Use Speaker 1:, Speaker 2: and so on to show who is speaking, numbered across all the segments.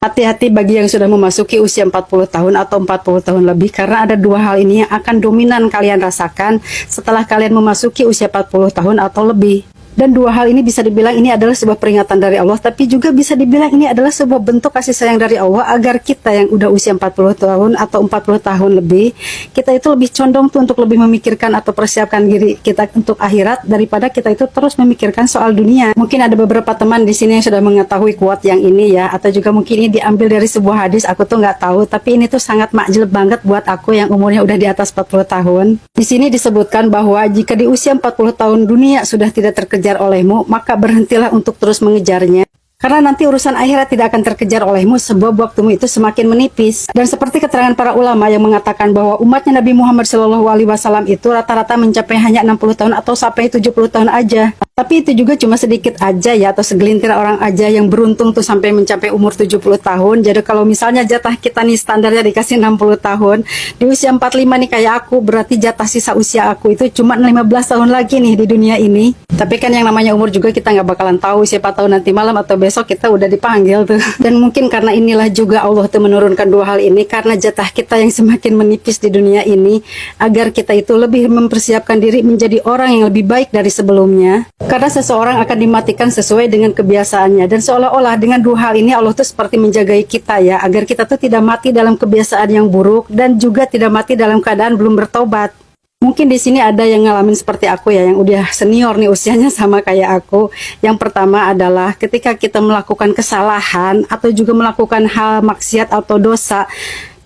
Speaker 1: Hati-hati bagi yang sudah memasuki usia 40 tahun atau 40 tahun lebih, karena ada dua hal ini yang akan dominan kalian rasakan setelah kalian memasuki usia 40 tahun atau lebih. Dan dua hal ini bisa dibilang ini adalah sebuah peringatan dari Allah, tapi juga bisa dibilang ini adalah sebuah bentuk kasih sayang dari Allah agar kita yang udah usia 40 tahun atau 40 tahun lebih, kita itu lebih condong tuh untuk lebih memikirkan atau persiapkan diri kita untuk akhirat daripada kita itu terus memikirkan soal dunia. Mungkin ada beberapa teman di sini yang sudah mengetahui quote yang ini ya, atau juga mungkin ini diambil dari sebuah hadis, aku tuh nggak tahu, tapi ini tuh sangat makjil banget buat aku yang umurnya udah di atas 40 tahun. Di sini disebutkan bahwa jika di usia 40 tahun dunia sudah tidak terkejar olehmu, maka berhentilah untuk terus mengejarnya. Karena nanti urusan akhirat tidak akan terkejar olehmu sebab waktumu itu semakin menipis. Dan seperti keterangan para ulama yang mengatakan bahwa umatnya Nabi Muhammad SAW itu rata-rata mencapai hanya 60 tahun atau sampai 70 tahun aja. Tapi itu juga cuma sedikit aja ya, atau segelintir orang aja yang beruntung tuh sampai mencapai umur 70 tahun. Jadi kalau misalnya jatah kita nih standarnya dikasih 60 tahun, di usia 45 nih kayak aku, berarti jatah sisa usia aku itu cuma 15 tahun lagi nih di dunia ini. Tapi kan yang namanya umur juga kita nggak bakalan tahu siapa tahu nanti malam atau besok kita udah dipanggil tuh. Dan mungkin karena inilah juga Allah tuh menurunkan dua hal ini, karena jatah kita yang semakin menipis di dunia ini, agar kita itu lebih mempersiapkan diri menjadi orang yang lebih baik dari sebelumnya. Karena seseorang akan dimatikan sesuai dengan kebiasaannya, dan seolah-olah dengan dua hal ini Allah tuh seperti menjagai kita ya, agar kita tuh tidak mati dalam kebiasaan yang buruk dan juga tidak mati dalam keadaan belum bertobat. Mungkin di sini ada yang ngalamin seperti aku ya, yang udah senior nih usianya sama kayak aku. Yang pertama adalah ketika kita melakukan kesalahan atau juga melakukan hal maksiat atau dosa,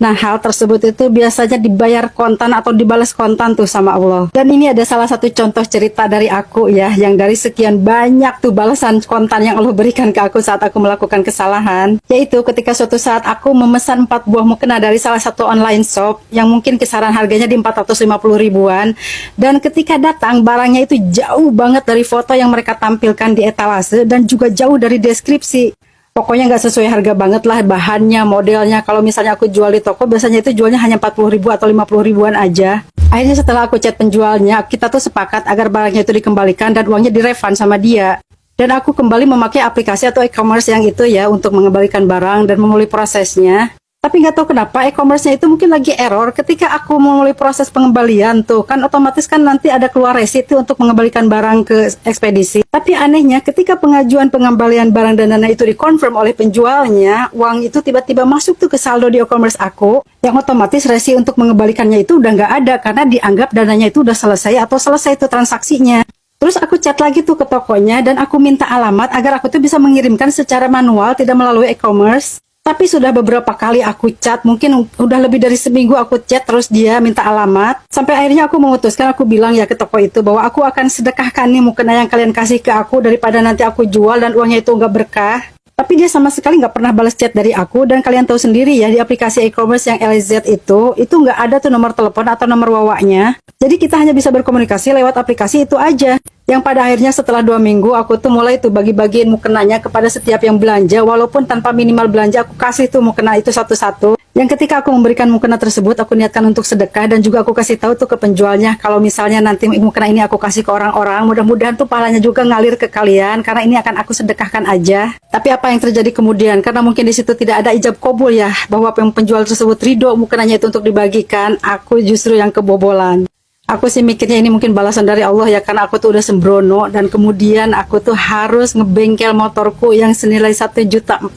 Speaker 1: nah hal tersebut itu biasanya dibayar kontan atau dibalas kontan tuh sama Allah. Dan ini ada salah satu contoh cerita dari aku ya, yang dari sekian banyak tuh balasan kontan yang Allah berikan ke aku saat aku melakukan kesalahan. Yaitu ketika suatu saat aku memesan 4 buah mukena dari salah satu online shop yang mungkin kisaran harganya di 450 ribuan. Dan ketika datang barangnya itu jauh banget dari foto yang mereka tampilkan di etalase dan juga jauh dari deskripsi. Pokoknya nggak sesuai harga banget lah bahannya, modelnya. Kalau misalnya aku jual di toko, biasanya itu jualnya hanya 40 ribu atau 50 ribuan aja. Akhirnya setelah aku chat penjualnya, kita tuh sepakat agar barangnya itu dikembalikan dan uangnya direfund sama dia. Dan aku kembali memakai aplikasi atau e-commerce yang itu ya untuk mengembalikan barang dan memulai prosesnya. Tapi nggak tahu kenapa e-commerce-nya itu mungkin lagi error ketika aku memulai proses pengembalian tuh. Kan otomatis kan nanti ada keluar resit untuk mengembalikan barang ke ekspedisi. Tapi anehnya ketika pengajuan pengembalian barang dan dana itu dikonfirm oleh penjualnya, uang itu tiba-tiba masuk tuh ke saldo di e-commerce aku. Yang otomatis resi untuk mengembalikannya itu udah nggak ada karena dianggap dananya itu udah selesai atau selesai itu transaksinya. Terus aku chat lagi tuh ke tokonya dan aku minta alamat agar aku tuh bisa mengirimkan secara manual, tidak melalui e-commerce. Tapi sudah beberapa kali aku chat, mungkin udah lebih dari seminggu aku chat terus dia minta alamat. Sampai akhirnya aku memutuskan, aku bilang ya ke toko itu bahwa aku akan sedekahkan nih mukena yang kalian kasih ke aku daripada nanti aku jual dan uangnya itu nggak berkah. Tapi dia sama sekali nggak pernah balas chat dari aku. Dan kalian tahu sendiri ya, di aplikasi e-commerce yang LZ itu nggak ada tuh nomor telepon atau nomor wawaknya. Jadi kita hanya bisa berkomunikasi lewat aplikasi itu aja. Yang pada akhirnya setelah 2 minggu aku tuh mulai tuh bagi-bagiin mukenanya kepada setiap yang belanja, walaupun tanpa minimal belanja aku kasih tuh mukena itu satu-satu. Yang ketika aku memberikan mukena tersebut aku niatkan untuk sedekah, dan juga aku kasih tahu tuh ke penjualnya kalau misalnya nanti mukena ini aku kasih ke orang-orang, mudah-mudahan tuh pahalanya juga ngalir ke kalian karena ini akan aku sedekahkan aja. Tapi apa yang terjadi kemudian, karena mungkin di situ tidak ada ijab kabul ya, bahwa penjual tersebut ridho mukenanya itu untuk dibagikan, aku justru yang kebobolan. Aku sih mikirnya ini mungkin balasan dari Allah ya, karena aku tuh udah sembrono dan kemudian aku tuh harus ngebengkel motorku yang senilai 1.400.000.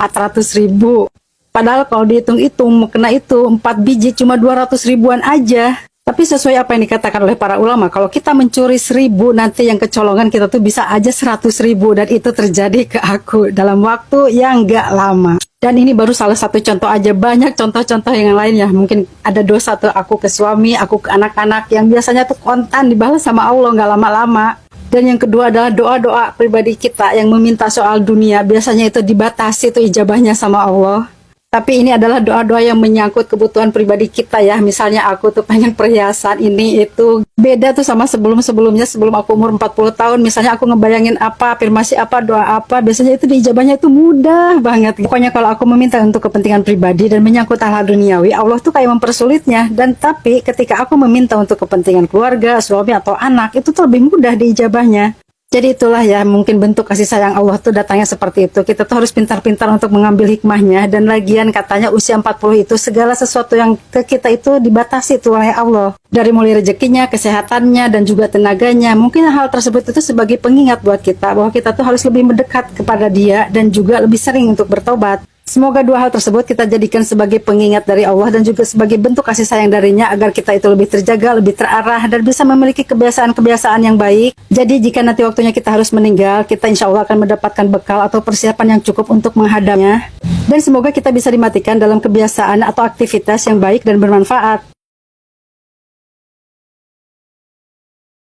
Speaker 1: Padahal kalau dihitung-hitung mukena itu 4 biji cuma 200 ribuan aja. Tapi sesuai apa yang dikatakan oleh para ulama, kalau kita mencuri 1000 nanti yang kecolongan kita tuh bisa aja 100.000, dan itu terjadi ke aku dalam waktu yang gak lama. Dan ini baru salah satu contoh aja, banyak contoh-contoh yang lain ya. Mungkin ada dosa tuh aku ke suami, aku ke anak-anak yang biasanya tuh kontan dibalas sama Allah gak lama-lama. Dan yang kedua adalah doa-doa pribadi kita yang meminta soal dunia, biasanya itu dibatasi tuh ijabahnya sama Allah. Tapi ini adalah doa-doa yang menyangkut kebutuhan pribadi kita ya. Misalnya aku tuh pengen perhiasan ini itu. Beda tuh sama sebelum-sebelumnya, sebelum aku umur 40 tahun. Misalnya aku ngebayangin apa, afirmasi apa, doa apa. Biasanya itu diijabahnya itu mudah banget. Pokoknya kalau aku meminta untuk kepentingan pribadi dan menyangkut hal-hal duniawi, Allah tuh kayak mempersulitnya. Dan tapi ketika aku meminta untuk kepentingan keluarga, suami atau anak, itu tuh lebih mudah diijabahnya. Jadi itulah ya, mungkin bentuk kasih sayang Allah tuh datangnya seperti itu. Kita tuh harus pintar-pintar untuk mengambil hikmahnya. Dan lagian katanya usia 40 itu segala sesuatu yang ke kita itu dibatasi tuh oleh Allah. Dari mulai rezekinya, kesehatannya, dan juga tenaganya. Mungkin hal tersebut itu sebagai pengingat buat kita bahwa kita tuh harus lebih mendekat kepada Dia dan juga lebih sering untuk bertobat. Semoga dua hal tersebut kita jadikan sebagai pengingat dari Allah dan juga sebagai bentuk kasih sayang darinya agar kita itu lebih terjaga, lebih terarah, dan bisa memiliki kebiasaan-kebiasaan yang baik. Jadi jika nanti waktunya kita harus meninggal, kita insya Allah akan mendapatkan bekal atau persiapan yang cukup untuk menghadapnya. Dan semoga kita bisa dimatikan dalam kebiasaan atau aktivitas yang baik dan bermanfaat.